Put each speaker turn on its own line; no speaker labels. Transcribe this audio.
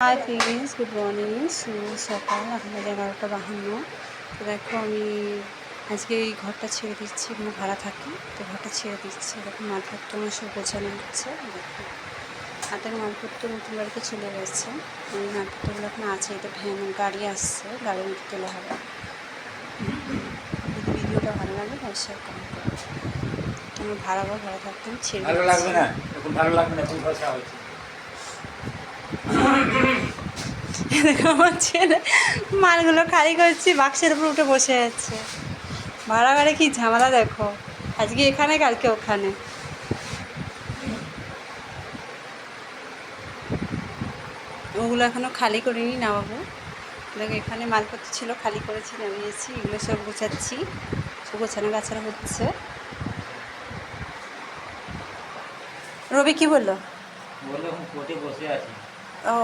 Hi friends, good morning. সকাল এখন বাজে 11টা 52। তো দেখো আমি আজকে এই ঘরটা ছেড়ে দিচ্ছি, এখানে ভাড়া থাকি, তো ঘরটা ছেড়ে দিচ্ছি। দেখো মালপত্র আমার সব গোছানো হচ্ছে। দেখো হাতের মালপত্র নতুন বাড়িতে চলে গেছে, এই মালপত্রগুলো এখন আছে। এটা ভ্যান গাড়ি আসছে, গাড়ির মধ্যে তোলা হবে। যদি ভিডিওটা ভালো লাগে তাহলে শেয়ার কমেন্ট করো। আমি ভাড়া থাকতাম, ছেড়ে
ভালো
দিচ্ছি।
লাগবে না, এখন ভালো লাগবে না, খুব ভাষা হচ্ছে।
দেখো আমার ছেলে মালগুলো খালি করছি, বাক্সের উপর উঠে বসে যাচ্ছে। ভাড়া গাড়ি কি ঝামেলা দেখো, আজকে এখানে কালকে ওখানে। ওগুলো এখনও খালি করিনি, নামাবো। দেখো এখানে মালপত্র ছিল, খালি করেছি, নামিয়েছি। এগুলো সব গোছাচ্ছি, সব গোছানো গাছানো হচ্ছে। রবি কি বললো?
বললো এখন কোর্টে বসে আছি।
ও